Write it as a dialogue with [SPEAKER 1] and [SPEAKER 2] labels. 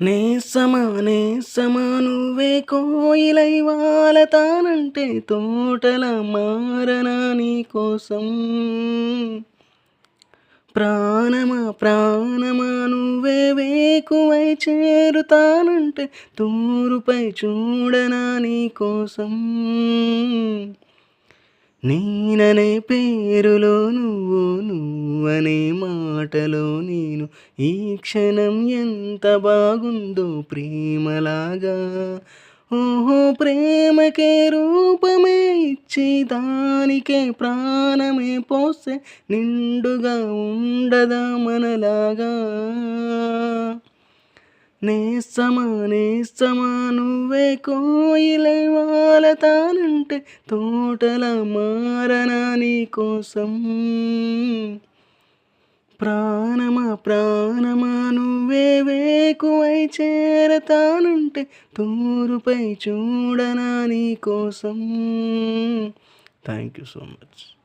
[SPEAKER 1] నేస్తమా నేస్తమా నువ్వే కోయిలై వాలతానంటే తోటల మారనా నీకోసం. ప్రాణమా ప్రాణమా నువ్వే వేకువై చేరుతానంటే తూరుపై చూడనా నీకోసం. నేననే పేరులో నువ్వు, నువ్వనే మాటలో నేను, ఈ క్షణం ఎంత బాగుందో ప్రేమలాగా. ఓహో ప్రేమకే రూపమే ఇచ్చి దానికే ప్రాణమే పోస్తే నిండుగా ఉండదా మనలాగా. నేస్తమా నేస్తమా నువ్వే కోయిలై వాలతానంటే తోటల మారనా నీకోసం. ప్రాణమా ప్రాణమా నువ్వే వేకువై చేరతానంటే తూరుపై చూడనా నీకోసం. Thank you so much.